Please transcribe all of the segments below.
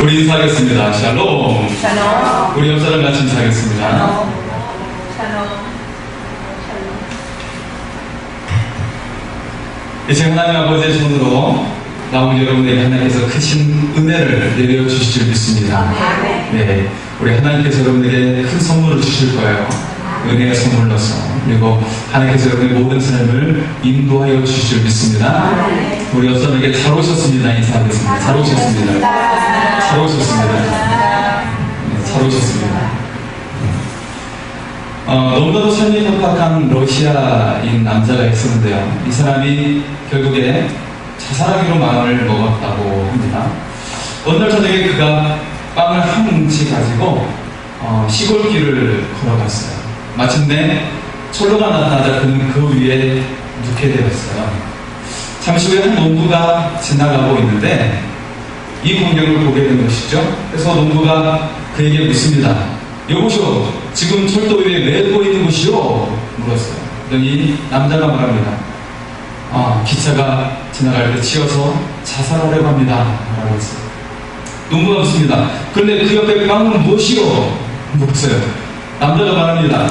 우리 인사하겠습니다. 샬롬. 샬롬. 우리 옆사람 같이 인사하겠습니다. 샬롬. 샬롬. 이제 하나님 아버지의 손으로 나온 여러분에게 하나님께서 크신 은혜를 내려주실 줄 믿습니다. 네, 우리 하나님께서 여러분에게 큰 선물을 주실 거예요. 은혜의 선물로서. 그리고 하나님께서 여러분의 모든 삶을 인도하여 주실 줄 믿습니다. 우리 옆사람에게 잘 오셨습니다. 인사하겠습니다. 잘 오셨습니다. 잘 오셨습니다. 네, 잘 오셨습니다. 너무나도 삶이 팍팍한 러시아인 남자가 있었는데요. 이 사람이 결국에 자살하기로 마음을 먹었다고 합니다. 어느 날 저녁에 그가 빵을 한 뭉치 가지고 시골길을 걸어갔어요. 마침내 철로가 나타나자 그는 그 위에 눕게 되었어요. 잠시 후에 한 농부가 지나가고 있는데 이 광경을 보게 된 것이죠. 그래서 농부가 그에게 묻습니다. 여보시오, 지금 철도 위에 왜 누워 있는 것이오? 물었어요. 그러니 남자가 말합니다. 기차가 지나갈 때 치여서 자살하려고 합니다. 라고 했어요. 농부가 묻습니다. 그런데 그 옆에 빵은 무엇이오? 물었어요. 남자가 말합니다.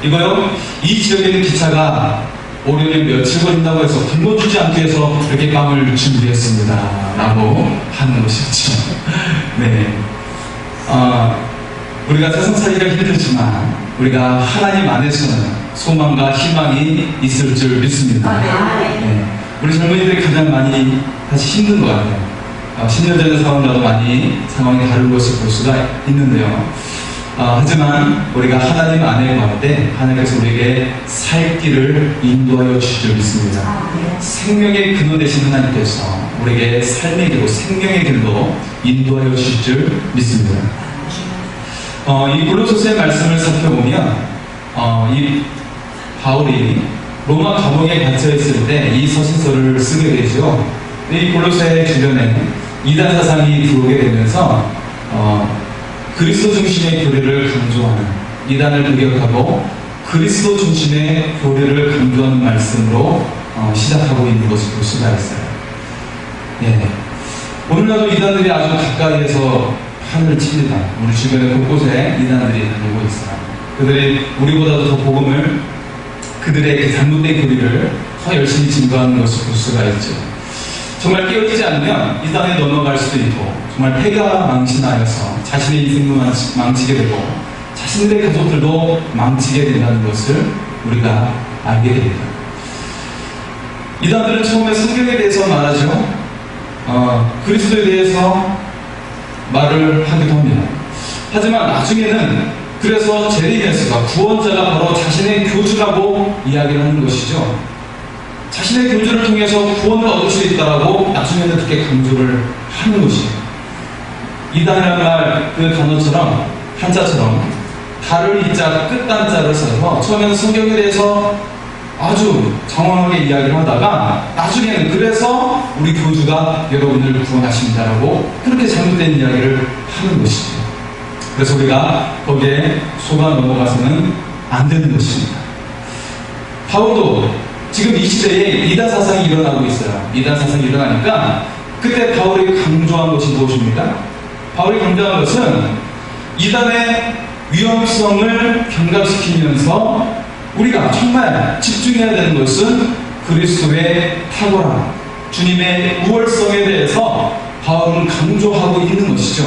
이거요, 이 지역에 있는 기차가 오려면 며칠 걸린다고 해서 굶어주지 않기 위해서 이렇게 빵을 준비했습니다. 라고 하는 것이죠. 네. 우리가 세상 살기가 힘들지만 우리가 하나님 안에서는 소망과 희망이 있을 줄 믿습니다. 네. 우리 젊은이들이 가장 많이 사실 힘든 것 같아요. 10년 전의 상황과도 많이 상황이 다른 것을 볼 수가 있는데요. 하지만 우리가 하나님 안에 갈 때 하나님께서 우리에게 살 길을 인도하여 주실 줄 믿습니다. 생명의 근원 되신 하나님께서 우리에게 삶의 길로 생명의 길로 인도하여 주실 줄 믿습니다. 이 골로새서의 말씀을 살펴보면 이 바울이 로마 감옥에 갇혀 있을 때 이 서신서를 쓰게 되죠. 이 골로새 주변에 이단 사상이 들어오게 되면서 그리스도 중심의 교리를 강조하는, 이단을 배격하고 그리스도 중심의 교리를 강조하는 말씀으로 시작하고 있는 것을 볼 수가 있어요. 예. 오늘날도 이단들이 아주 가까이에서 판을 칩니다. 우리 주변에 곳곳에 이단들이 다니고 있어요. 그들이 우리보다도 더 복음을, 그들의 그 잘못된 교리를 더 열심히 증거하는 것을 볼 수가 있죠. 정말 깨어지지 않으면 이단에 넘어갈 수도 있고, 정말 폐가 망신하여서 자신의 인생도 망치게 되고 자신들의 가족들도 망치게 된다는 것을 우리가 알게 됩니다. 이단들은 처음에 성경에 대해서 말하죠. 그리스도에 대해서 말을 하기도 합니다. 하지만 나중에는 그래서 제리메스가, 구원자가 바로 자신의 교주라고 이야기를 하는 것이죠. 자신의 교주를 통해서 구원을 얻을 수 있다라고 나중에는 그렇게 강조를 하는 것이에요. 이단이라는 말, 그 단어처럼, 한자처럼 달을 이자 끝단자를 써서 처음에는 성경에 대해서 아주 장황하게 이야기를 하다가 나중에는 그래서 우리 교주가 여러분을 구원하십니다라고 그렇게 잘못된 이야기를 하는 것이죠. 그래서 우리가 거기에 속아 넘어가서는 안 되는 것입니다. 바울도 지금 이 시대에 이단 사상이 일어나고 있어요. 이단 사상이 일어나니까 그때 바울이 강조한 것이 무엇입니까? 바울이 강조한 것은 이단의 위험성을 경감시키면서 우리가 정말 집중해야 되는 것은 그리스도의 탁월함, 주님의 우월성에 대해서 바울은 강조하고 있는 것이죠.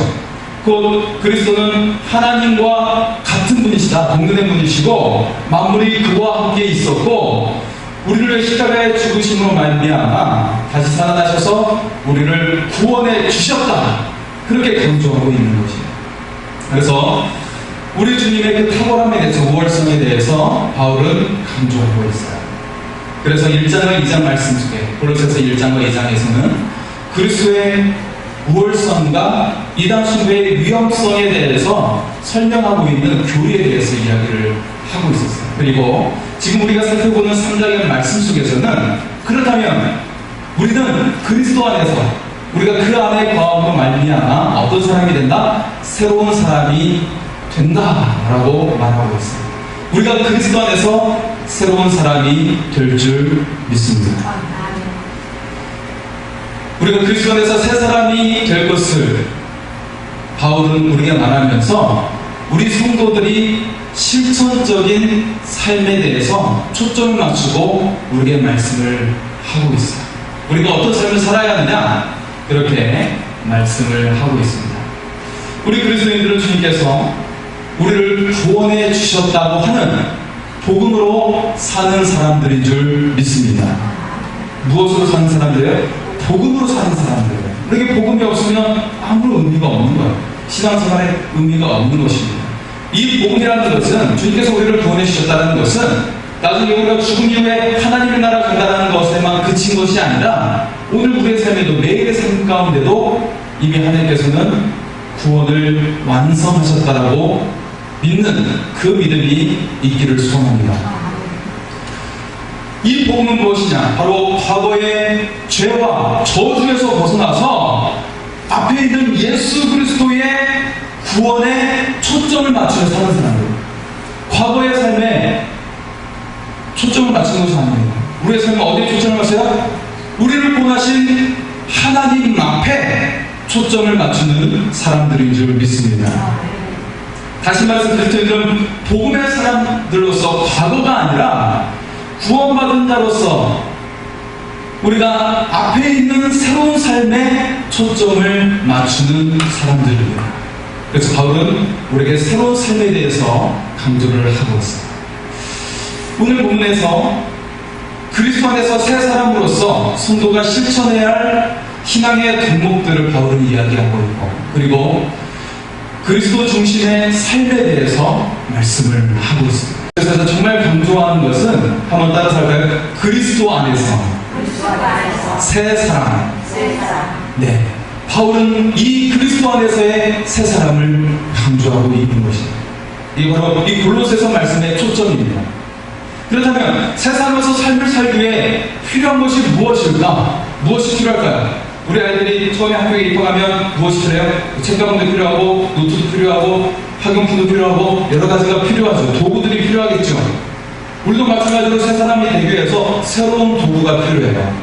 곧 그리스도는 하나님과 같은 분이시다, 동등한 분이시고 만물이 그와 함께 있었고 우리를 위해 십자가에 죽으심으로 말미암아 다시 살아나셔서 우리를 구원해 주셨다, 그렇게 강조하고 있는 것이에요. 그래서 우리 주님의 그 탁월함에 대해서, 우월성에 대해서 바울은 강조하고 있어요. 그래서 1장과 2장 말씀 속에, 골로새서 1장과 2장에서는 그리스도의 우월성과 이단 숭배의 위험성에 대해서 설명하고 있는 교리에 대해서 이야기를 하고 있었어요. 그리고 지금 우리가 살펴보는 3장의 말씀 속에서는 그렇다면 우리는 그리스도 안에서, 우리가 그 안에 거함으로 말미암아 어떤 사람이 된다? 새로운 사람이 된다라고 말하고 있어요. 우리가 그리스도 안에서 새로운 사람이 될 줄 믿습니다. 우리가 그리스도 안에서 새 사람이 될 것을 바울은 우리에게 말하면서 우리 성도들이 실천적인 삶에 대해서 초점을 맞추고 우리에게 말씀을 하고 있어요. 우리가 어떤 삶을 살아야 하느냐, 그렇게 말씀을 하고 있습니다. 우리 그리스도인들은 주님께서 우리를 구원해 주셨다고 하는 복음으로 사는 사람들인 줄 믿습니다. 무엇으로 사는 사람들이에요? 복음으로 사는 사람들이에요. 우리에게 복음이 없으면 아무 의미가 없는 거예요. 신앙생활에 의미가 없는 것입니다. 이 복음이라는 것은, 주님께서 우리를 구원해 주셨다는 것은 나중에 우리가 죽음 이후에 하나님의 나라 간다는 것에만 그친 것이 아니라 오늘 우리의 삶에도, 매일의 삶 가운데도 이미 하나님께서는 구원을 완성하셨다라고 믿는 그 믿음이 있기를 소원합니다. 이 복음은 무엇이냐? 바로 과거의 죄와 저주에서 벗어나서 앞에 있는 예수 그리스도의 구원에 초점을 맞추며 사는 사람들. 과거의 삶에 초점을 맞추는 것이 아니에요. 우리의 삶에 어디에 초점을 맞춰요? 우리를 구원하신 하나님 앞에 초점을 맞추는 사람들인 줄 믿습니다. 다시 말해서 그리스도인들은 복음의 사람들로서 과거가 아니라 구원받은 자로서 우리가 앞에 있는 새로운 삶에 초점을 맞추는 사람들입니다. 그래서 바울은 우리에게 새로운 삶에 대해서 강조를 하고 있습니다. 오늘 본문에서 그리스도 안에서 새 사람으로서 성도가 실천해야 할 신앙의 덕목들을 바울은 이야기하고 있고, 그리고 그리스도 중심의 삶에 대해서 말씀을 하고 있습니다. 그래서 정말 강조하는 것은, 한번 따라서 할까요? 그리스도 안에서 새 사람. 네, 바울은 이 그리스도 안에서의 새 사람을 강조하고 있는 것입니다. 이게 바로 이 골로새서 말씀의 초점입니다. 그렇다면 새 사람으로서 삶을 살기 위해 필요한 것이 무엇일까? 무엇이 필요할까요? 우리 아이들이 처음에 학교에 입학하면 무엇이 필요해요? 책가방도 필요하고, 노트도 필요하고, 학용품도 필요하고, 여러 가지가 필요하죠. 도구들이 필요하겠죠. 우리도 마찬가지로 새 사람이 되기 위해서 새로운 도구가 필요해요.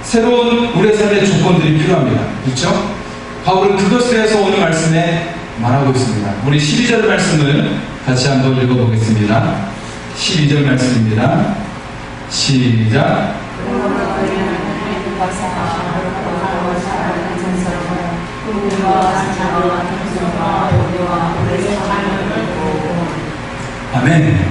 새로운 우리의 삶의 조건들이 필요합니다. 그렇죠? 바울은 그것에 대해서 오늘 말씀에 말하고 있습니다. 우리 12절 말씀을 같이 한번 읽어보겠습니다. 12절 말씀입니다. 시작. 아멘.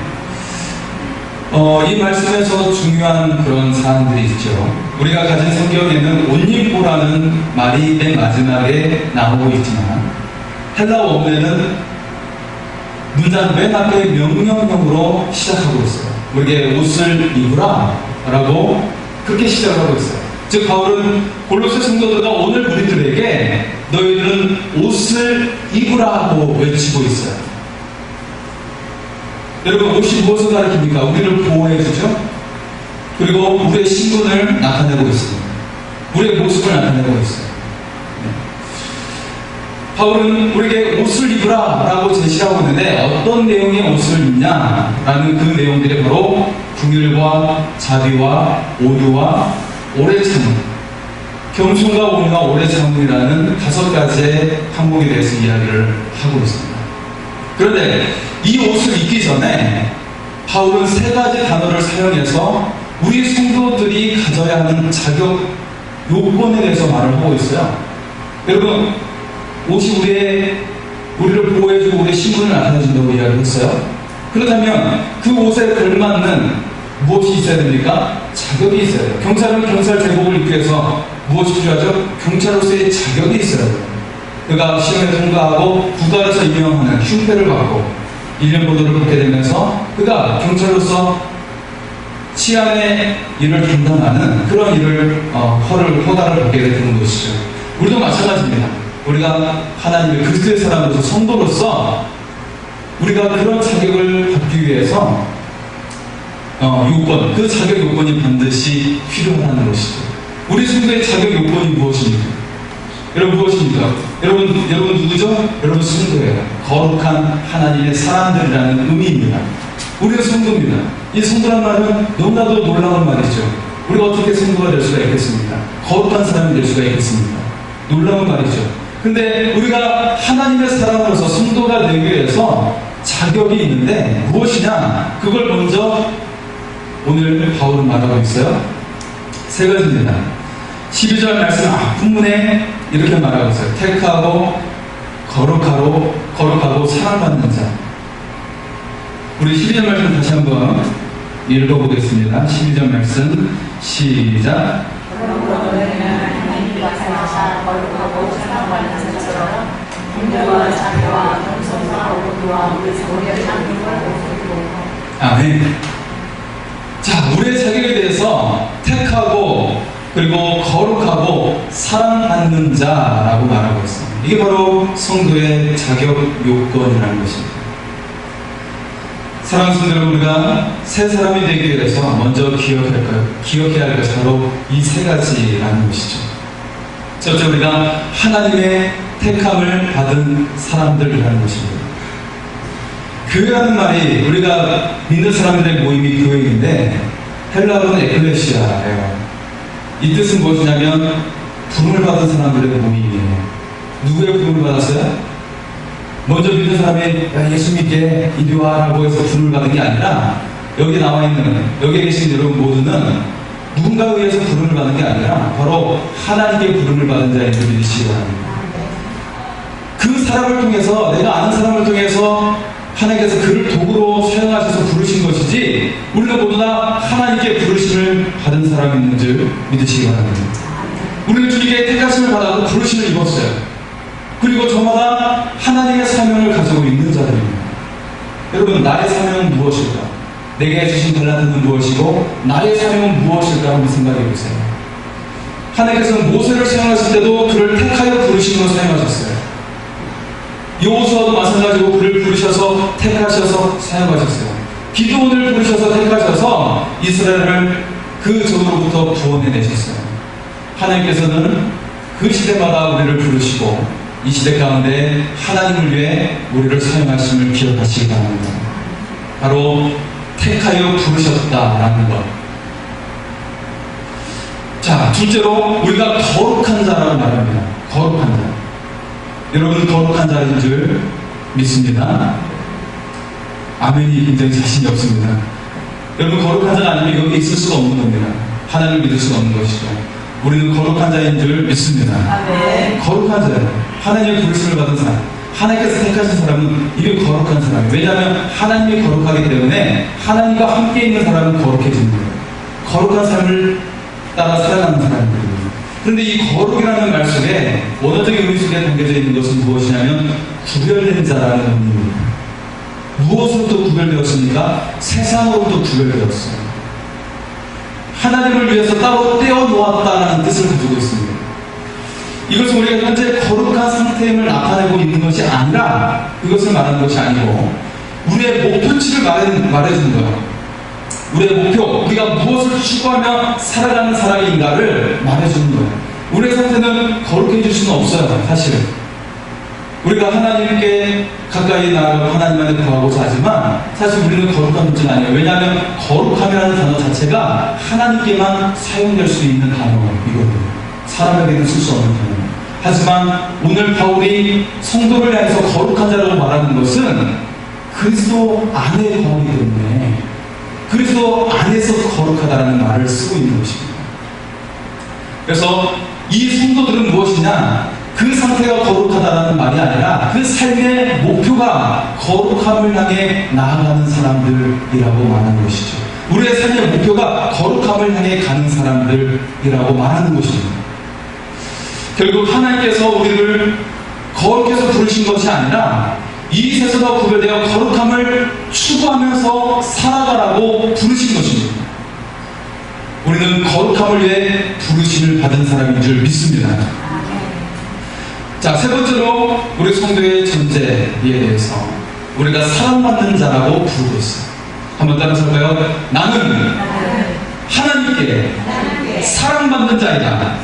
이 말씀에서 중요한 그런 사항들이 있죠. 우리가 가진 성경에는 옷입고라는 말이 맨 마지막에 나오고 있지만, 헬라어 원문에는 문장 맨 앞에 명령형으로 시작하고 있어요. 우리에게 옷을 입으라 라고 그렇게 시작을 하고 있어요. 즉 바울은 골로새 성도들과 오늘 우리들에게 너희들은 옷을 입으라고 외치고 있어요. 여러분, 옷이 무엇을 가리킵니까? 우리를 보호해주죠. 그리고 우리의 신분을 나타내고 있습니다. 우리의 모습을 나타내고 있어요. 네. 바울은 우리에게 옷을 입으라 라고 제시하고 있는데, 어떤 내용의 옷을 입냐라는 그 내용들이 바로 긍휼과 자비와 오류와 오래 참음, 겸손과 온유와 오래 참음이라는 5가지의 항목에 대해서 이야기를 하고 있습니다. 그런데 이 옷을 입기 전에 바울은 3가지 단어를 사용해서 우리 성도들이 가져야 하는 자격 요건에 대해서 말을 하고 있어요. 여러분, 옷이 우리를 보호해주고 우리의 신분을 나타내준다고 이야기했어요. 그렇다면 그 옷에 걸맞는 무엇이 있어야 됩니까? 자격이 있어야 돼요. 경찰은 경찰 제복을 입기 위해서 무엇이 필요하죠? 경찰로서의 자격이 있어야 돼요. 그가 시험에 통과하고 국가에서 임명하는 흉패를 받고 1년 보도를 받게 되면서 그가 경찰로서 치안의 일을 담당하는 그런 일을 허가를 받게 되는 것이죠. 우리도 마찬가지입니다. 우리가 하나님의 그리스도의 사람으로서 성도로서 우리가 그런 자격을 받기 위해서 요건, 그 자격 요건이 반드시 필요하다는 것이죠. 우리 성도의 자격 요건이 무엇입니까? 여러분, 무엇입니까? 여러분 누구죠? 여러분 성도예요. 거룩한 하나님의 사람들이라는 의미입니다. 우리가 성도입니다. 이 성도란 말은 너무나도 놀라운 말이죠. 우리가 어떻게 성도가 될 수가 있겠습니까? 거룩한 사람이 될 수가 있겠습니까? 놀라운 말이죠. 근데 우리가 하나님의 사람으로서 성도가 되기 위해서 자격이 있는데 무엇이냐? 그걸 먼저 오늘 바울은 말하고 있어요. 세 가지입니다. 12절 말씀 앞부분에 이렇게 말하고 있어요. 택하고 거룩하고 사랑받는 자. 우리 12절 말씀 다시 한번 읽어보겠습니다. 12절 말씀 시작. 하나님과 사랑하사 거룩하고 사랑받는 자처럼 공자와 자녀와 겸손과 오도와 우리 성결 상님을 오시고. 아멘. 자, 우리의 자격에 대해서 택하고 그리고 거룩하고 사랑받는 자라고 말하고 있습니다. 이게 바로 성도의 자격 요건이라는 것입니다. 사랑하는 성도 여러분, 우리가 새 사람이 되기 위해서 먼저 기억해야 할 것이 바로 이 세 가지라는 것이죠. 첫째, 우리가 하나님의 택함을 받은 사람들이라는 것입니다. 교회라는 말이 우리가 믿는 사람들의 모임이 교회인데 헬라어로는 에클레시아예요. 이 뜻은 무엇이냐면 부름을 받은 사람들의 모임이에요. 누구의 부름을 받았어요? 먼저 믿는 사람이 야, 예수 믿게 이리 와라고 해서 부름을 받은 게 아니라 여기 나와 있는 여기 계신 여러분 모두는 누군가에 의해서 부름을 받은 게 아니라 바로 하나님께 부름을 받은 자인 줄 믿으시기 바랍니다. 그 사람을 통해서 내가 아는 사람을 통해서 하나님께서 그를 도구로 사용하셔서 부르신 것이지 우리는 모두 다 하나님께 부르심을 받은 사람이 있는 줄 믿으시기 바랍니다. 우리는 주님께 택하심을 받아서 부르심을 입었어요. 그리고 저마다 하나님의 사명을 가지고 있는 자들입니다. 여러분, 나의 사명은 무엇일까? 내게 주신 달란트는 무엇이고 나의 사명은 무엇일까 한번 생각해 보세요. 하나님께서는 모세를 사용하실 때도 그를 택하여 부르심으로 사용하셨어요. 여호수아도 마찬가지로 그를 부르셔서 택하셔서 사용하셨어요. 기드온을 부르셔서 택하셔서 이스라엘을 그 적으로부터 구원해내셨어요. 하나님께서는 그 시대마다 우리를 부르시고 이 시대 가운데 하나님을 위해 우리를 사용하심을 기억하시기 바랍니다. 바로 택하여 부르셨다라는 것. 자, 둘째로 우리가 거룩한 자라고 말합니다. 거룩한 자. 여러분 거룩한 자인 줄 믿습니다. 아멘이 굉장히 자신이 없습니다. 여러분 거룩한 자가 아니면 여기 있을 수가 없는 겁니다. 하나님을 믿을 수가 없는 것이죠. 우리는 거룩한 자인 줄 믿습니다. 아멘. 거룩한 자예요. 하나님의 부르심을 받은 사람, 하나님께서 택하신 사람은 이게 거룩한 사람이에요. 왜냐하면 하나님이 거룩하기 때문에 하나님과 함께 있는 사람은 거룩해지는 거예요. 거룩한 삶을 따라 살아가는 사람입니다. 그런데 이 거룩이라는 말 속에 원어적인 의미 속에 담겨져 있는 것은 무엇이냐면 구별된 자라는 의미입니다. 무엇으로부터 구별되었습니까? 세상으로부터 구별되었어요. 하나님을 위해서 따로 떼어놓았다는 뜻을 가지고 있습니다. 이것은 우리가 현재 거룩한 상태임을 나타내고 있는 것이 아니라 그것을 말하는 것이 아니고 우리의 목표치를 말해주는 거예요. 우리의 목표, 우리가 무엇을 추구하며 살아가는 사람인가를 말해주는 거예요. 우리의 상태는 거룩해질 수는 없어요, 사실은. 우리가 하나님께 가까이 나아가고 하나님만을 구하고자 하지만 사실 우리는 거룩한 문제는 아니에요. 왜냐하면 거룩함이라는 단어 자체가 하나님께만 사용될 수 있는 단어이거든요. 사람에게는 쓸 수 없는 단어예요. 하지만 오늘 바울이 성도를 향해서 거룩한 자라고 말하는 것은 그리스도 안에 거하기 때문에 그리스도 안에서 거룩하다는 말을 쓰고 있는 것입니다. 그래서 이 성도들은 무엇이냐? 그 상태가 거룩하다는 말이 아니라 그 삶의 목표가 거룩함을 향해 나아가는 사람들이라고 말하는 것이죠. 우리의 삶의 목표가 거룩함을 향해 가는 사람들이라고 말하는 것입니다. 결국 하나님께서 우리를 거룩해서 부르신 것이 아니라 이 세상과 구별되어 거룩함을 추구하면서 살아가라고 부르신 것입니다. 우리는 거룩함을 위해 부르심을 받은 사람인 줄 믿습니다. 자, 세 번째로 우리 성도의 존재에 대해서 우리가 사랑받는 자라고 부르고 있어요. 한번 따라서 할까요? 나는 하나님께 사랑받는 자이다.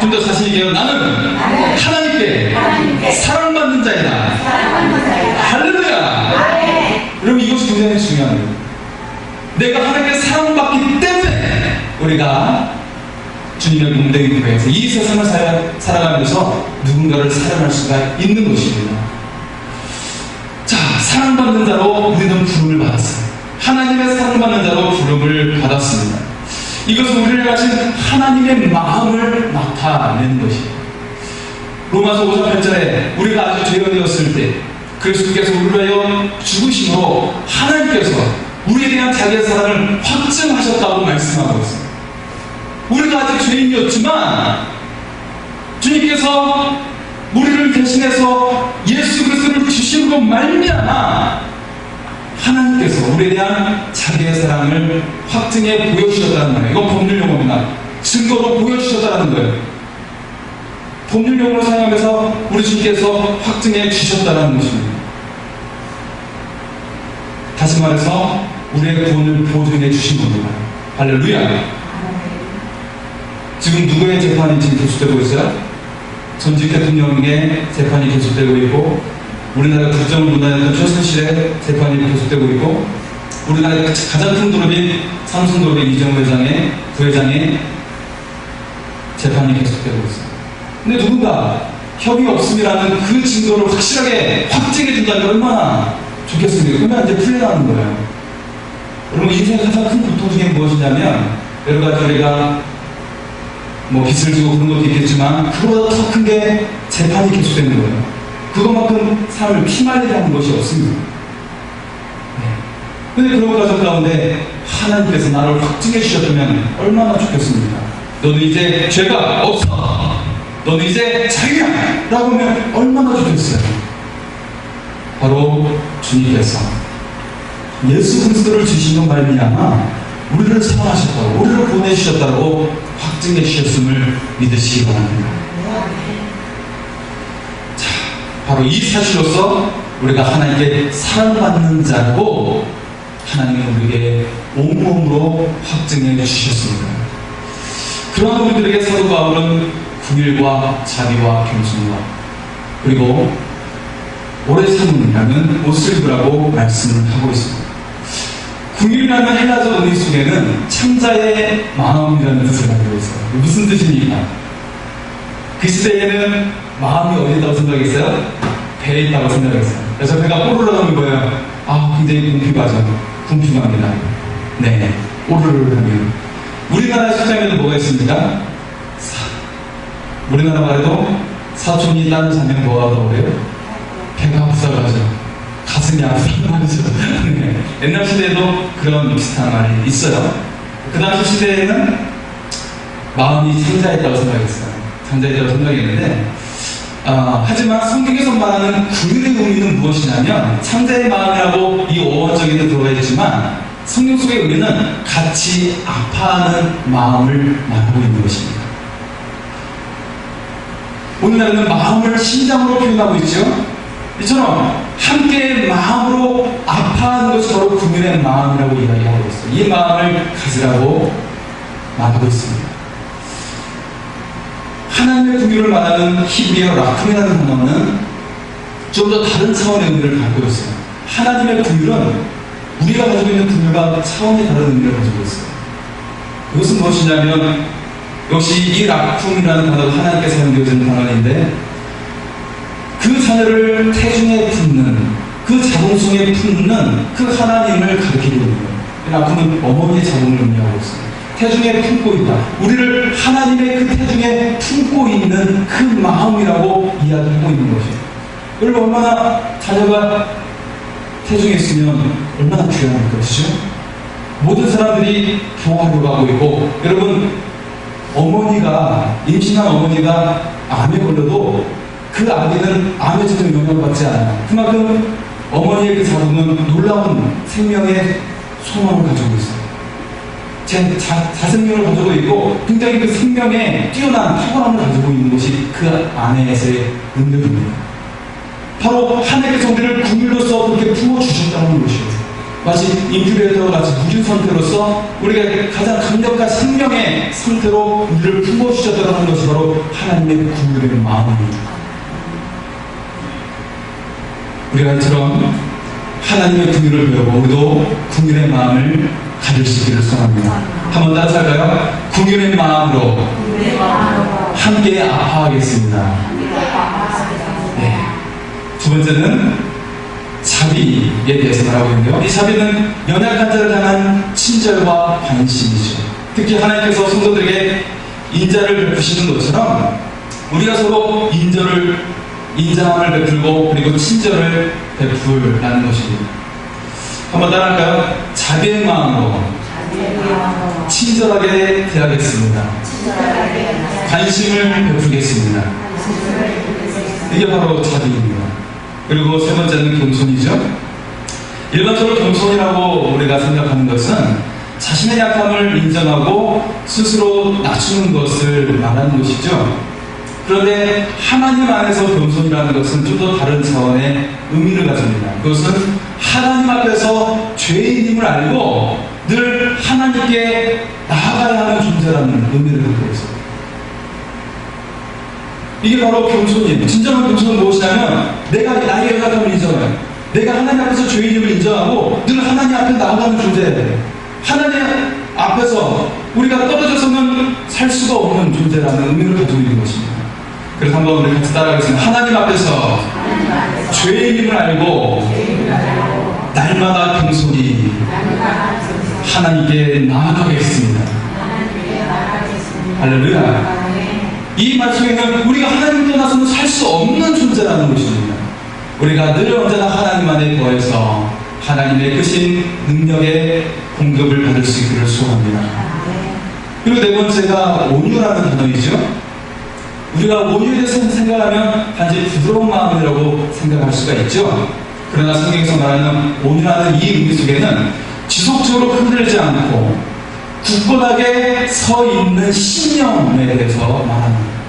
좀 더 자신 있게 나는 하나님께 사랑받는 자이다. 할렐루야. 여러분 이것이 굉장히 중요한 거예요. 내가 하나님께 사랑받기 때문에 우리가 주님의 몸된 교회에서 이 세상을 살아가면서 누군가를 사랑할 수가 있는 것입니다. 자, 사랑받는 자로 우리는 부름을 받았어요. 하나님의 사랑받는 자로 부름을 받았습니다. 이것은 우리를 가진 하나님의 마음을 나타내는 것이에요. 로마서 5장 8절에 우리가 아주 죄가 되었을 때 그리스도께서 우리를 위하여 죽으심으로 하나님께서 우리에 대한 자기의 사랑을 확증하셨다고 말씀하고 있습니다. 우리가 아직 죄인이었지만 주님께서 우리를 대신해서 예수 그리스도를 주심으로 말미암아 하나님께서 우리에 대한 자기의 사랑을 확증해 보여주셨다는 거예요. 이건 법률 용어입니다. 증거로 보여주셨다는 거예요. 법률 용어로 사용하면서 우리 주님께서 확증해 주셨다는 것입니다. 다시 말해서 우리의 구원을 보증해 주신 겁니다. 할렐루야. 지금 누구의 재판이 지금 계속되고 있어요? 전직 대통령의 재판이 계속되고 있고, 우리나라 국정을 무너졌던 최순실의 재판이 계속되고 있고, 우리나라의 가장 큰 그룹인 삼성그룹의 이정우 회장의 부회장의 재판이 계속되고 있어요. 근데 누군가 협의 없음이라는 그 증거를 확실하게 확증해 준다면 얼마나 좋겠습니까? 그러면 이제 풀려나는 거예요. 여러분, 인생의 가장 큰 고통 중에 무엇이냐면, 여러 가지 우리가 뭐 빚을 지고 그런 것도 있겠지만 그보다 더 큰 게 재판이 계속되는 거예요. 그것만큼 삶을 피말리게 하는 것이 없습니다. 그런데 그런 과정 가운데 하나님께서 나를 확증해 주셨다면 얼마나 좋겠습니까? 너는 이제 죄가 없어, 너는 이제 자유야 라고 하면 얼마나 좋겠어요. 바로 주님께서 예수 그리스도를 주시는 말미암아 우리를 사랑하셨다고, 우리를 보내주셨다고 확증해 주셨음을 믿으시기 바랍니다. 자, 바로 이 사실로서 우리가 하나님께 사랑받는 자라고 하나님은 우리에게 온몸으로 확증해 주셨습니다. 그러한 우리들에게 사도 바울은 궁일과 자비와 겸손과 그리고 오래 참음이라는 옷을 입으라고 말씀을 하고 있습니다. 궁일이라는 헬라어 의미 속에는 창자의 마음이라는 뜻을 가지고 있어요. 무슨 뜻입니까? 그 시대에는 마음이 어디 있다고 생각했어요? 배에 있다고 생각했어요. 그래서 배가 꼬르르 하는 거예요. 아, 굉장히 궁핍합니다. 네, 꼬르르 하면. 우리나라 식당에는 뭐가 있습니까? 우리나라 말에도 사촌이 딴 자면 뭐가 떠오래요? 배가 아프다고 가슴이 아프다고 하죠. 네. 옛날 시대에도 그런 비슷한 말이 있어요. 그 당시 시대에는 마음이 창자에 있다고 생각했어요. 창자에 있다고 생각했는데, 하지만 성경에서 말하는 궁일의 의미는 무엇이냐면, 창자의 마음이라고 이 어원적인 데 들어가 있지만, 성경 속의 의미는 같이 아파하는 마음을 말하고 있는 것입니다. 오늘날에는 마음을 심장으로 표현하고 있죠. 이처럼 함께 마음으로 아파하는 것이 바로 궁일의 마음이라고 이야기하고 있어요. 이 마음을 가지라고 말하고 있습니다. 하나님의 궁일을 말하는 히브리어 라쿰이라는 단어는 좀 더 다른 차원의 의미를 갖고 있어요. 하나님의 궁일은 우리가 가지고 있는 궁일과 차원이 다른 의미를 가지고 있어요. 그것은 무엇이냐면, 역시 이 라쿰이라는 단어가 하나님께 사용되어지는 단어인데, 그 자녀를 태중에 품는, 그 자궁성에 품는 그 하나님을 가리키고 있는 거예요. 라쿰은 어머니의 자궁을 의미하고 있어요. 태중에 품고 있다. 우리를 하나님의 그 태중에 품고 있는 그 마음이라고 이야기하고 있는 것이에요. 여러분, 얼마나 자녀가 태중에 있으면 얼마나 귀한 것이죠? 모든 사람들이 교화하려고 하고 있고, 여러분, 임신한 어머니가 암에 걸려도 그 아기는 암에 전혀 영향을 받지 않아요. 그만큼 어머니의 그 자궁은 놀라운 생명의 소망을 가지고 있어요. 자생명을 가지고 있고, 굉장히 그 생명에 뛰어난 탁월함을 가지고 있는 것이 그 안에서의 능력입니다. 바로 하나님께서 우리를 궁일로서 그렇게 품어주셨다는 것이에요. 마치 인큐베이터와 같이 무菌 상태로서 우리가 가장 강력한 생명의 상태로 우리를 품어주셨다는 것이 바로 하나님의 궁일의 마음입니다. 우리가 이처럼 하나님의 궁일을 배우고 우리도 궁일의 마음을 가질 수 있기를 소원합니다. 한번 따라서 할까요? 궁일의 마음으로 함께 아파하겠습니다. 네. 두 번째는 자비에 대해서 말하고 있는데요. 이 자비는 연약한 자를 향한 친절과 관심이죠. 특히 하나님께서 성도들에게 인자를 베푸시는 것처럼 우리가 서로 인자함을 베풀고 그리고 친절을 베풀라는 것입니다. 한번 따라할까요? 자비의 마음으로 친절하게 대하겠습니다. 관심을 베풀겠습니다. 이게 바로 자비입니다. 그리고 세 번째는 겸손이죠. 일반적으로 겸손이라고 우리가 생각하는 것은 자신의 약함을 인정하고 스스로 낮추는 것을 말하는 것이죠. 그런데 하나님 안에서 겸손이라는 것은 좀 더 다른 차원의 의미를 가집니다. 그것은 하나님 앞에서 죄인임을 알고 늘 하나님께 나아가야 하는 존재라는 의미를 갖고 있습니다. 이게 바로 겸손이에요. 진정한 겸손은 무엇이냐면 내가 나의 연약함을 인정해요. 내가 하나님 앞에서 죄인임을 인정하고 늘 하나님 앞에 나아가는 존재예요. 하나님 앞에서 우리가 떨어져서는 살 수가 없는 존재라는 의미를 가지고 있는 것입니다. 그래서 한번 우리 같이 따라하겠습니다. 하나님 앞에서 죄인임을 알고 날마다 겸손히 하나님께 나아가겠습니다. 할렐루야. 이 말씀에는 우리가 하나님을 떠나서는 살 수 없는 존재라는 것입니다. 우리가 늘 언제나 하나님 안에 거해서 하나님의 크신 능력의 공급을 받을 수 있기를 소원합니다. 그리고 네 번째가 온유라는 단어이죠. 우리가 온유에 대해서 생각하면 단지 부드러운 마음이라고 생각할 수가 있죠. 그러나 성경에서 말하는 온유라는 이 의미 속에는 지속적으로 흔들리지 않고 굳건하게 서 있는 신념에 대해서 말합니다.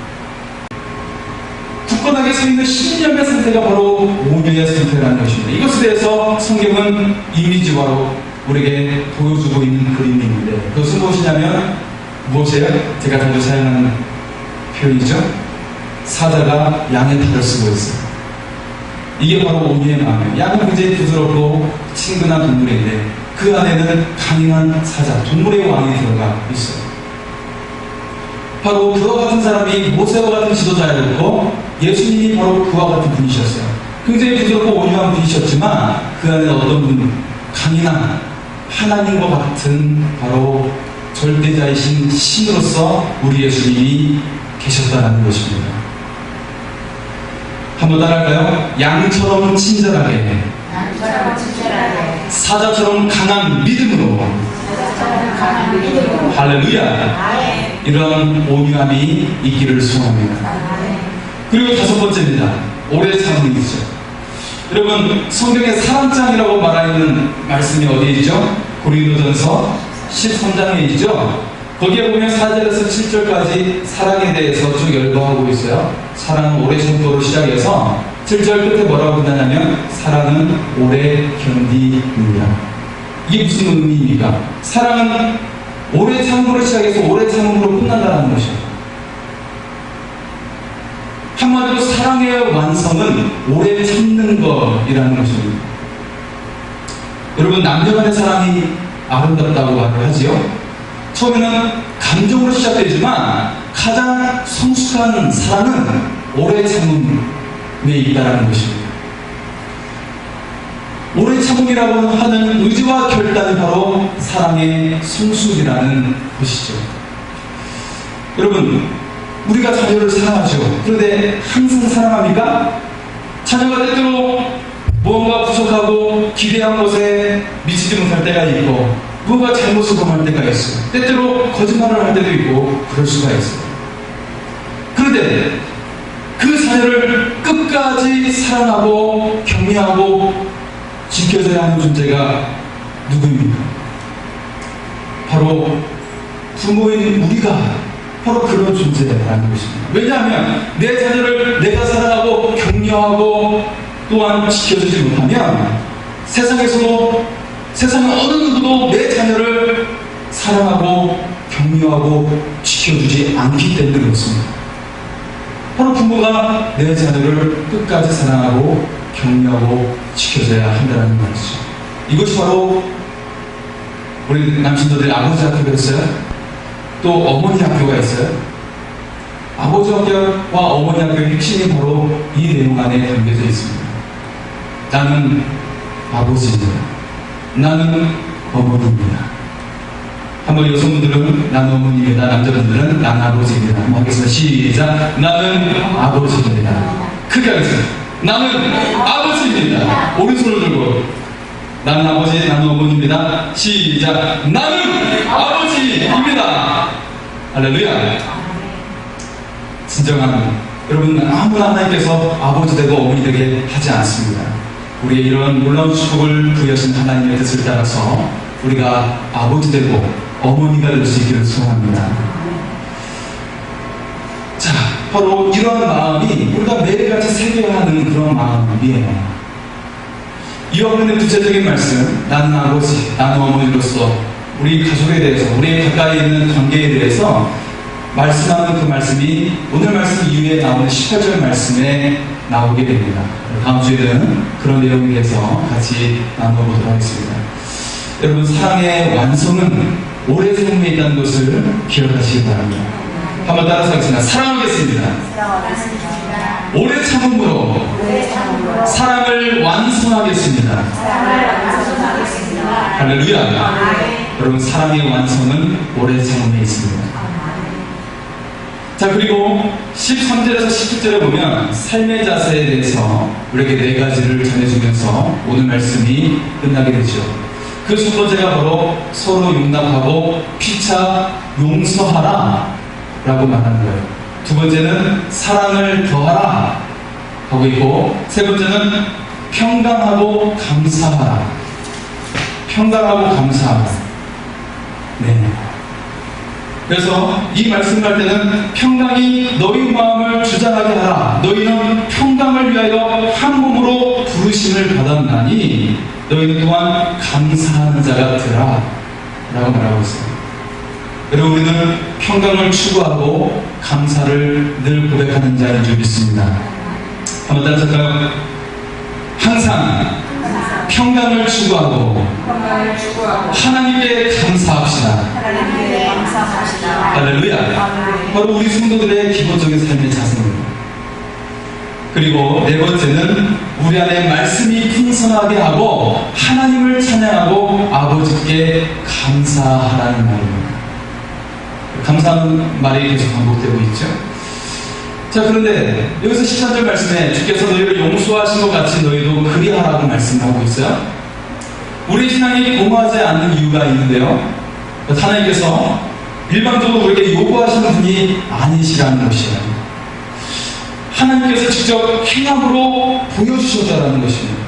굳건하게 서 있는 신념의 상태가 바로 온유의 상태라는 것입니다. 이것에 대해서 성경은 이미지화로 우리에게 보여주고 있는 그림인데 그것은 무엇이냐면 무엇이에요? 제가 자주 사용하는 표현이죠. 사자가 양의 탈을 쓰고 있어요. 이게 바로 온유의 마음이에요. 양은 굉장히 부드럽고 친근한 동물인데 그 안에는 강인한 사자, 동물의 왕이 들어가 있어요. 바로 그와 같은 사람이 모세와 같은 지도자였고 예수님이 바로 그와 같은 분이셨어요. 굉장히 부드럽고 온유한 분이셨지만 그 안에 어떤 분, 강인한 하나님과 같은 바로 절대자이신 신으로서 우리 예수님이 계셨다는 것입니다. 한번 따라할까요? 양처럼 친절하게, 사자처럼 강한 믿음으로, 할렐루야, 이런 온유함이 있기를 소원합니다. 그리고 다섯 번째입니다. 오래 참음이죠. 여러분, 성경의 사랑장이라고 말하는 말씀이 어디에 있죠? 고린도전서 13장에 있죠. 거기에 보면 4절에서 7절까지 사랑에 대해서 쭉 열거하고 있어요. 사랑은 오래 참고로 시작해서 7절 끝에 뭐라고 끝나냐면 사랑은 오래 견디느니라. 이게 무슨 의미입니까? 사랑은 오래 참고로 시작해서 오래 참음으로 끝난다는 것이죠. 한마디로 사랑의 완성은 오래 참는 것이라는 것입니다. 여러분, 남녀간의 사랑이 아름답다고 말을 하지요. 처음에는 감정으로 시작되지만 가장 성숙한 사랑은 오래 참음에 있다는 것입니다. 오래 참음이라고 하는 의지와 결단이 바로 사랑의 성숙이라는 것이죠. 여러분, 우리가 자녀를 사랑하죠. 그런데 항상 사랑합니까? 자녀가 때때로 무언가 부족하고 기대한 것에 미치지 못할 때가 있고 무언가 잘못을 범할 때가 있어요. 때때로 거짓말을 할 때도 있고 그럴 수가 있어요. 그런데 그 자녀를 끝까지 사랑하고 격려하고 지켜줘야 하는 존재가 누구입니까? 바로 부모인 우리가 바로 그런 존재라는 것입니다. 왜냐하면 내 자녀를 내가 사랑하고 격려하고 또한 지켜주지 못하면 세상의 어느 누구도 내 자녀를 사랑하고 격려하고 지켜주지 않기 때문에 그렇습니다. 바로 부모가 내 자녀를 끝까지 사랑하고 격려하고 지켜줘야 한다는 말이죠. 이것이 바로 우리 남신도들의 아버지 학교가 있어요. 또 어머니 학교가 있어요. 아버지 학교와 어머니 학교의 핵심이 바로 이 내용 안에 담겨져 있습니다. 나는 아버지입니다. 나는 어머니입니다. 한번 여성분들은 나는 어머니입니다. 남자분들은 나는 아버지입니다. 한번 하겠습니다. 시작. 나는 아버지입니다. 크게 하겠습니다. 나는 아버지입니다. 오른손을 들고 나는 아버지, 나는 어머니입니다. 시작. 나는 아버지입니다. 할렐루야. 진정한 여러분, 아무나 하나님께서 아버지 되고 어머니 되게 하지 않습니다. 우리의 이런 놀라운 축복을 부여하신 하나님의 뜻을 따라서 우리가 아버지 되고 어머니가 될 수 있기를 소원합니다. 자, 바로 이런 마음이 우리가 매일같이 새겨야 하는 그런 마음이에요. 이와 관련된 구체적인 말씀, 나는 아버지, 나는 어머니로서 우리 가족에 대해서, 우리 가까이 있는 관계에 대해서 말씀하는 그 말씀이 오늘 말씀 이후에 나오는 18절 말씀에 나오게 됩니다. 다음 주에는 그런 내용에 대해서 같이 나눠보도록 하겠습니다. 여러분, 사랑의 완성은 오래 삶에 있다는 것을 기억하시기 바랍니다. 한번 따라서 하겠습니다. 사랑하겠습니다. 오래 참음으로 사랑을 완성하겠습니다. 할렐루야. 여러분, 사랑의 완성은 오래 참음에 있습니다. 자, 그리고 13절에서 17절에 보면 삶의 자세에 대해서 우리에게 4가지를 전해주면서 오늘 말씀이 끝나게 되죠. 그 첫 번째가 바로 서로 용납하고 피차 용서하라 라고 말하는 거예요. 두 번째는 사랑을 더하라 하고 있고, 세 번째는 평강하고 감사하라. 평강하고 감사하라. 네. 그래서 이 말씀을 할 때는 평강이 너희 마음을 주장하게 하라. 너희는 평강을 위하여 한 몸으로 부르심을 받았나니 너희는 또한 감사하는 자가 되라 라고 말하고 있어요. 여러분, 우리는 평강을 추구하고 감사를 늘 고백하는 자인 줄 믿습니다. 한번 따라서 할까요? 항상 평강을 추구하고 하나님께 감사합시다. 할렐루야. 바로 우리 성도들의 기본적인 삶의 자세입니다. 그리고 네 번째는 우리 안에 말씀이 풍성하게 하고 하나님을 찬양하고 아버지께 감사하라는 말입니다. 감사하는 말이 계속 반복되고 있죠. 자, 그런데 여기서 13절 말씀에 주께서 너희를 용서하신 것 같이 너희도 그리하라고 말씀하고 있어요. 우리 신앙이 공허하지 않는 이유가 있는데요. 하나님께서 일반적으로 우리에게 요구하시는 분이 아니시라는 것이에요. 하나님께서 직접 행함으로 보여주셨다는 것입니다.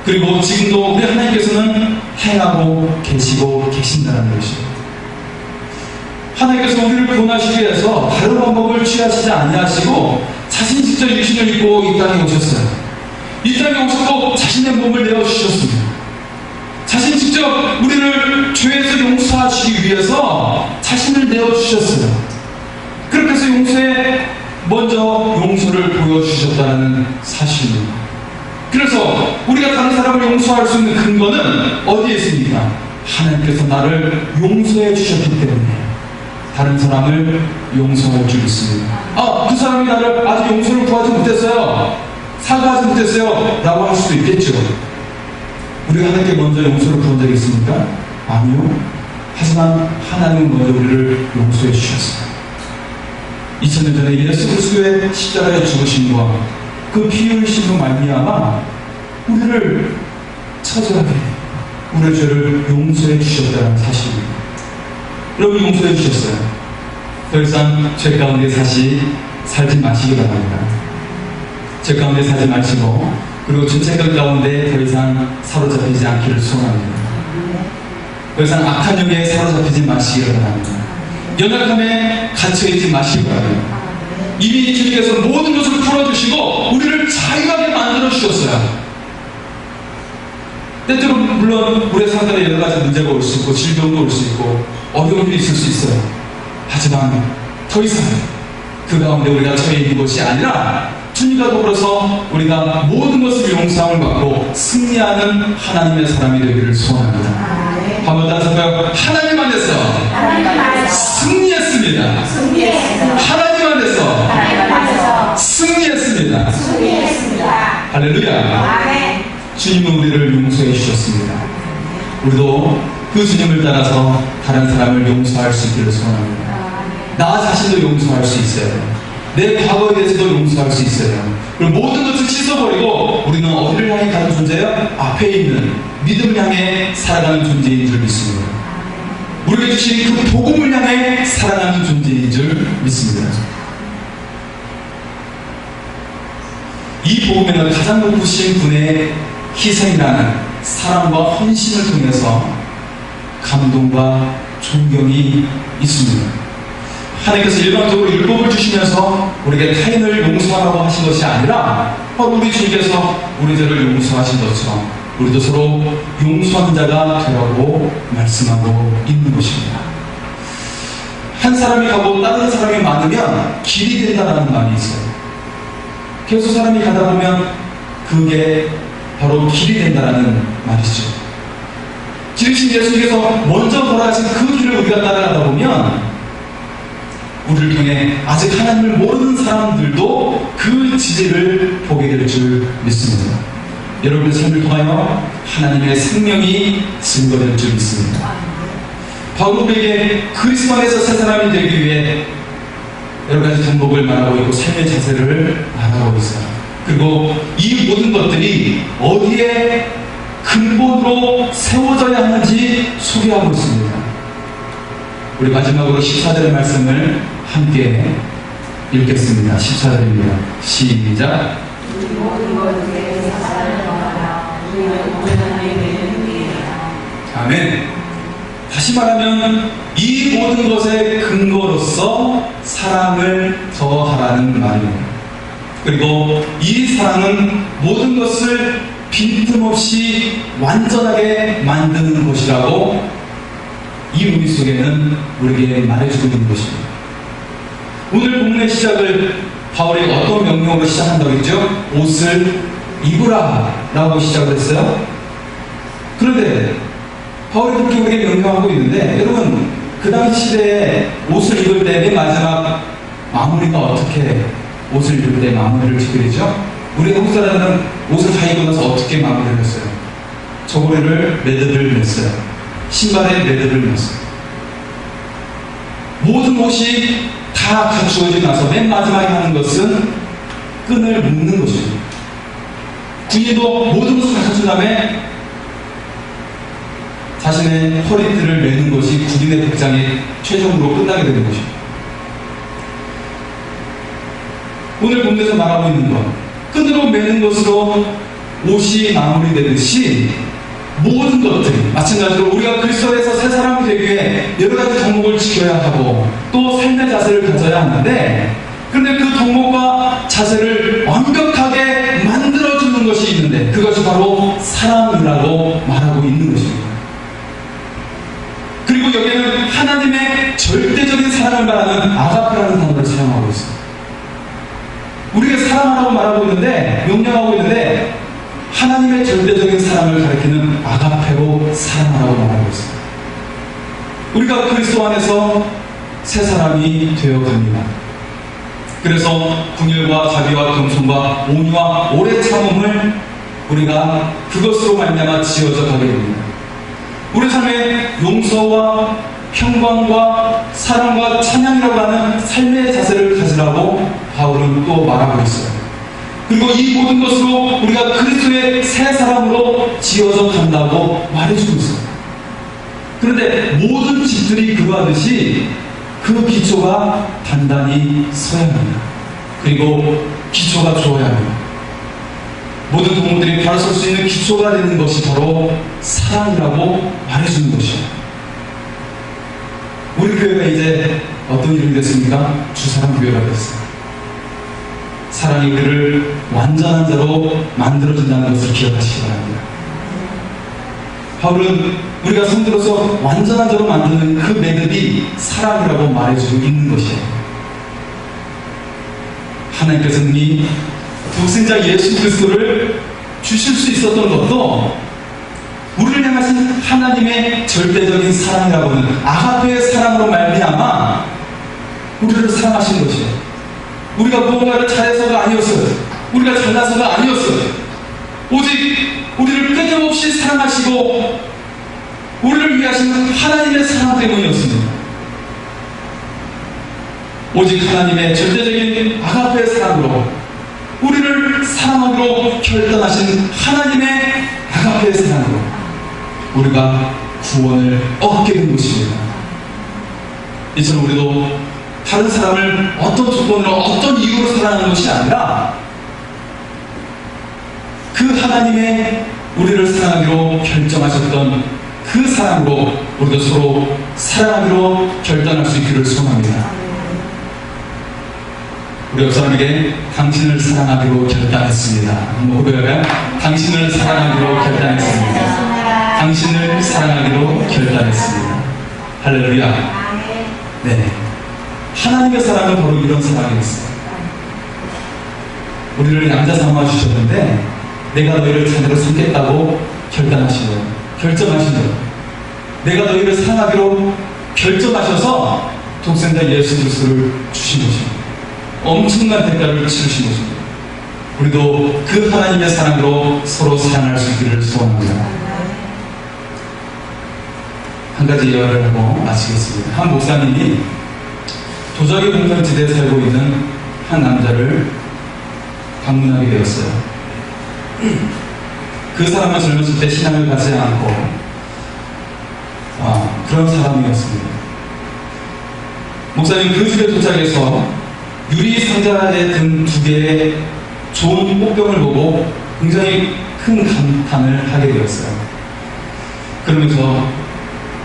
그리고 지금도 우리 하나님께서는 행하고 계시고 계신다는 것입니다. 하나님께서 우리를 구원하시기 위해서 다른 방법을 취하시지 아니하시고 자신이 직접 육신을 입고 이 땅에 오셨어요. 이 땅에 오셨고 자신의 몸을 내어주셨습니다. 자신이 직접 우리를 죄에서 용서하시기 위해서 자신을 내어주셨어요. 그렇게 해서 용서에 먼저 용서를 보여주셨다는 사실입니다. 그래서 우리가 다른 사람을 용서할 수 있는 근거는 어디에 있습니까? 하나님께서 나를 용서해 주셨기 때문에 다른 사람을 용서할 줄 믿습니다. 그 사람이 나를 아직 용서를 구하지 못했어요, 사과하지 못했어요 라고 할 수도 있겠죠. 우리가 하나님께 먼저 용서를 구한 적이 있습니까? 아니요. 하지만 하나님은 먼저 우리를 용서해 주셨어요. 2000년 전에 예수 그리스도의 십자가에 죽으심과 그 피 흘리심으로 말미암아 우리를 처절하게 우리의 죄를 용서해 주셨다는 사실입니다. 여러분, 용서해 주셨어요. 더 이상 죄 가운데 살지 마시기 바랍니다. 죄 가운데 살지 마시고, 그리고 죄책감 가운데 더 이상 사로잡히지 않기를 소원합니다. 더 이상 악한 영에 사로잡히지 마시기 바랍니다. 연약함에 갇혀있지 마시기 바랍니다. 이미 주님께서 모든 것을 풀어주시고 우리를 자유하게 만들어주셨어요. 때때로 물론 우리의 삶에 여러 가지 문제가 올 수 있고 질병도 올 수 있고 어려운 일이 있을 수 있어요. 하지만 더 이상 그 가운데 우리가 처해 있는 것이 아니라 주님과 더불어서 우리가 모든 것을 용서함을 받고 승리하는 하나님의 사람이 되기를 소원합니다. 한번 따라서 하나님 안에서 승리했습니다. 승리했습니다. 하나님 안에서 하나님 안에서 승리했습니다. 승리했습니다. 할렐루야. 아멘. 주님은 우리를 용서해 주셨습니다. 우리도 그 주님을 따라서 다른 사람을 용서할 수 있기를 소원합니다. 나 자신도 용서할 수 있어요. 내 과거에 대해서도 용서할 수 있어요. 그리고 모든 것을 씻어버리고 우리는 어디를 향해 가는 존재예요? 앞에 있는 믿음을 향해 살아가는 존재인 줄 믿습니다. 우리에게 주신 그 복음을 향해 살아가는 존재인 줄 믿습니다. 이 복음에는 가장 높으신 분의 희생이라는 사랑과 헌신을 통해서 감동과 존경이 있습니다. 하나님께서 일방적으로 율법을 주시면서 우리에게 타인을 용서하라고 하신 것이 아니라 바로 우리 주님께서 우리 죄를 용서하신 것처럼 우리도 서로 용서하는 자가 되라고 말씀하고 있는 것입니다. 한 사람이 가고 다른 사람이 많으면 길이 된다는 말이 있어요. 계속 사람이 가다 보면 그게 바로 길이 된다는 말이죠. 지르신 예수님께서 먼저 걸어가신 그 길을 우리가 따라가다 보면 우리를 통해 아직 하나님을 모르는 사람들도 그 지지를 보게 될 줄 믿습니다. 여러분의 삶을 통하여 하나님의 생명이 증거될 줄 믿습니다. 바울에게 그리스도 안에서 새 사람이 되기 위해 여러 가지 방법을 말하고 있고 삶의 자세를 말하고 있어요. 그리고 이 모든 것들이 어디에 근본으로 세워져야 하는지 소개하고 있습니다. 우리 마지막으로 14절의 말씀을 함께 읽겠습니다. 14절입니다. 시작. 아멘. 다시 말하면 이 모든 것의 근거로서 사랑을 더하라는 말입니다. 그리고 이 사랑은 모든 것을 빈틈없이 완전하게 만드는 것이라고 이 의미 속에는 우리에게 말해주고 있는 것입니다. 오늘 본문의 시작을 바울이 어떤 명령으로 시작한다고 했죠? 옷을 입으라 라고 시작을 했어요. 그런데 바울이 그렇게 우리에게 명령하고 있는데 여러분 그 당시 시대에 옷을 입을 때 맨 마지막 마무리가 어떻게 옷을 입을 때 마무리를 지그리죠? 우리 한국 사람은 옷을 다 입고 나서 어떻게 마무리를 했어요? 저고리를 매듭을 냈어요. 신발에 매듭을 냈어요. 모든 옷이 다 갖추어지고 나서 맨 마지막에 하는 것은 끈을 묶는 것입니다. 군인도 모든 것을 다 갖춘 다음에 자신의 허리띠를 매는 것이 군인의 복장이 최종으로 끝나게 되는 것입니다. 오늘 본문에서 말하고 있는 것, 끈으로 매는 것으로 옷이 마무리되듯이 모든 것들, 마찬가지로 우리가 그리스도에서 새 사람이 되기 위해 여러 가지 덕목을 지켜야 하고 또 삶의 자세를 가져야 하는데, 그런데 그 덕목과 자세를 완벽하게 만들어주는 것이 있는데 그것이 바로 사랑이라고 말하고 있는 것입니다. 그리고 여기에는 하나님의 절대적인 사랑을 말하는 아가페라는 단어를 사용하고 있습니다. 우리가 사랑하라고 말하고 있는데, 명령하고 있는데 하나님의 절대적인 사랑을 가리키는 아가페로 사랑하라고 말하고 있습니다. 우리가 그리스도 안에서 새 사람이 되어갑니다. 그래서 긍휼과 자비와 겸손과 온유와 오래 참음을 우리가 그것으로 말미암아 지어져 가게 됩니다. 우리 삶에 용서와 평강과 사랑과 찬양이라고 하는 삶의 자세를 가지라고 바울은 또 말하고 있어요. 그리고 이 모든 것으로 우리가 그리스도의 새 사람으로 지어져 간다고 말해주고 있어요. 그런데 모든 집들이 그러하듯이 그 기초가 단단히 서야 합니다. 그리고 기초가 좋아야 합니다. 모든 동물들이 바로 설 수 있는 기초가 되는 것이 바로 사랑이라고 말해주는 것이에요. 우리 교회가 이제 어떤 이름이 됐습니까? 주사랑 교회가 됐어요. 사랑이 우리를 완전한 자로 만들어준다는 것을 기억하시기 바랍니다. 바울은 우리가 성도로서 완전한 자로 만드는 그 매듭이 사랑이라고 말해주고 있는 것이에요. 하나님께서는 이 독생자 예수 그리스도를 주실 수 있었던 것도 우리를 향하신 하나님의 절대적인 사랑이라고는 아가페의 사랑으로 말미암아 우리를 사랑하신 것이에요. 우리가 무언가를 잘해서가 아니었어요. 우리가 잘나서가 아니었어요. 오직 우리를 끊임없이 사랑하시고 우리를 위해 하시는 하나님의 사랑 때문이었습니다. 오직 하나님의 절대적인 아가페의 사랑으로 우리를 사랑하기로 결단하신 하나님의 아가페의 사랑으로 우리가 구원을 얻게 된 것입니다. 이처럼 우리도 다른 사람을 어떤 조건으로 어떤 이유로 사랑하는 것이 아니라 그 하나님의 우리를 사랑하기로 결정하셨던 그 사랑으로 우리도 서로 사랑하기로 결단할 수 있기를 소원합니다. 우리 옆 사람에게 당신을 사랑하기로 결단했습니다. 한번 고백할까요? 당신을 사랑하기로 결단했습니다. 당신을 사랑하기로 결단했습니다. 할렐루야. 네. 하나님의 사랑은 바로 이런 사랑이었어요. 우리를 양자 삼아 주셨는데 내가 너희를 자녀로 삼겠다고 결단하신 거예요. 결정하신 거예요. 내가 너희를 사랑하기로 결정하셔서 독생자 예수 그리스도를 주신 것입니다. 엄청난 대가를 치르신 것입니다. 우리도 그 하나님의 사랑으로 서로 사랑할 수 있기를 소원합니다. 한 가지 예언을 하고 마치겠습니다. 한 목사님이 도자기 공장지대에 살고 있는 한 남자를 방문하게 되었어요. 그 사람은 젊었을 때 신앙을 갖지 않고 그런 사람이었습니다. 목사님 그 집에 도착해서 유리 상자에 든 2개의 좋은 꽃병을 보고 굉장히 큰 감탄을 하게 되었어요. 그러면서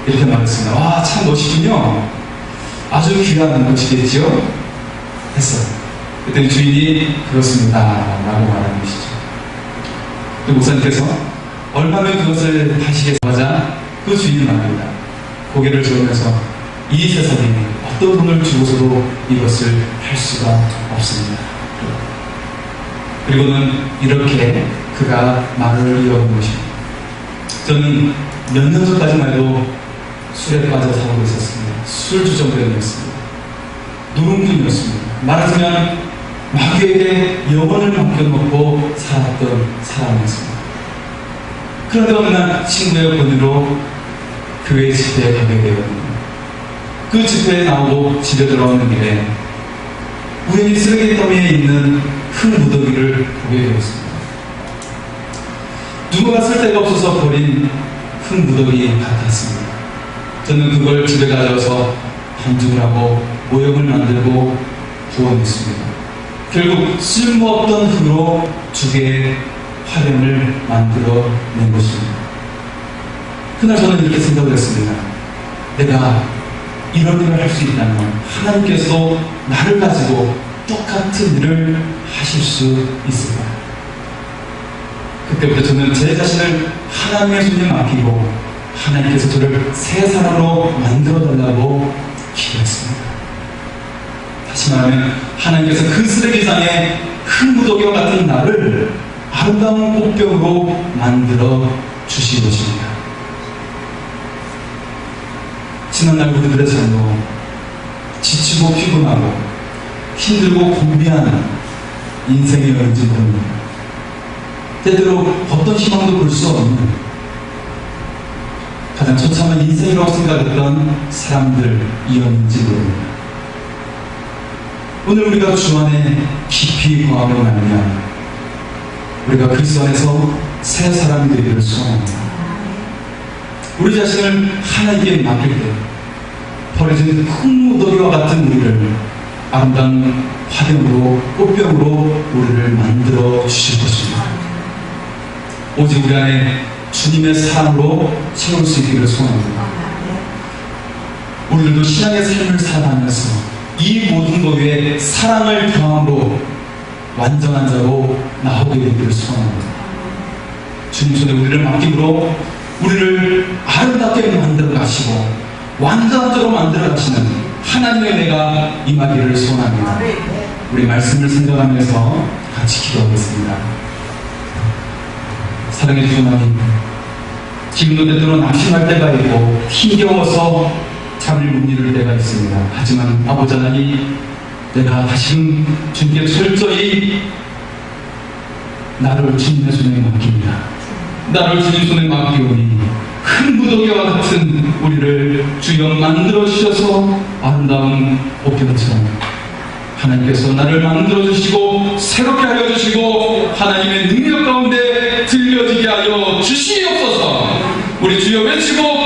이렇게 말했습니다. 와, 참 멋있군요. 아주 귀한 것이겠죠? 했어요. 그때 주인이 그렇습니다 라고 말하는 것이죠. 그 목사님께서 얼마면 그것을 파시겠어 하자 그 주인이 말합니다. 고개를 저으면서 이 세상에 어떤 돈을 주고서도 이것을 할 수가 없습니다. 그리고는 이렇게 그가 말을 이어온 것입니다. 저는 몇 년 전까지만 해도 술에 빠져 살고 있었습니다. 술주정뱅이였습니다. 누룽꾼이었습니다. 말하자면 마귀에게 영혼을 맡겨놓고 살았던 사람이었습니다. 그런데 어느 날 친구의 권유로 교회 집회에 가게 되었습니다. 그 집회에 나오고 집에 돌아오는 길에 우연히 쓰레기더미에 있는 큰 무더기를 보게 되었습니다. 누구가 쓸 데가 없어서 버린 큰 무더기 같았습니다. 저는 그걸 집에 가져와서 반죽을 하고 모형을 만들고 부어냈습니다. 결국 쓸모없던 흙으로 2개의 화병을 만들어낸 것입니다. 그날 저는 이렇게 생각을 했습니다. 내가 이런 일을 할 수 있다면 하나님께서 나를 가지고 똑같은 일을 하실 수 있을까? 그때부터 저는 제 자신을 하나님의 손에 맡기고 하나님께서 저를 새 사람으로 만들어달라고 기도했습니다. 다시 말하면 하나님께서 그 쓰레기장에 큰 무더기와 같은 나를 아름다운 꽃병으로 만들어 주신 것입니다. 지난날 우리들의 삶도 지치고 피곤하고 힘들고 고민하는 인생이었는지 모릅니다. 때때로 어떤 희망도 볼 수 없는 가장 처참한 인생이라고 생각했던 사람들이었는지 모릅니다. 오늘 우리가 주 안에 깊이 거하며 말면 우리가 그리스도 안에서 새 사람이 되기를 소원합니다. 우리 자신을 하나님께 맡길 때 버려진 큰 무더기와 같은 우리를 아름다운 화병으로 꽃병으로 우리를 만들어 주실 것입니다. 오직 우리 안에 주님의 사랑으로 채울 수 있기를 소원합니다. 우리들도 신앙의 삶을 살아가면서 이 모든 것 위에 사랑을 더함으로 완전한 자로 나오게 되기를 소원합니다. 주님 손에 우리를 맡김으로 우리를 아름답게 만들어 가시고 완전한 자로 만들어 가시는 하나님의 은혜가 임하기를 소원합니다. 우리 말씀을 생각하면서 같이 기도하겠습니다. 사랑해 주신 하나님, 기분도 때때로 낙심할 때가 있고 힘겨워서 잠을 못 이룰 때가 있습니다. 하지만 아버지 하나님, 내가 다시금 주님께 철저히 나를 주님의 손에 맡깁니다. 나를 주님 손에 맡기오니 큰 무더기와 같은 우리를 주여 만들어 주셔서 아름다운 옷깃처럼 하나님께서 나를 만들어 주시고 새롭게 하여 주시고 하나님의 능력 가운데 들려지게 하여 주시옵소서. 우리 주여 외치고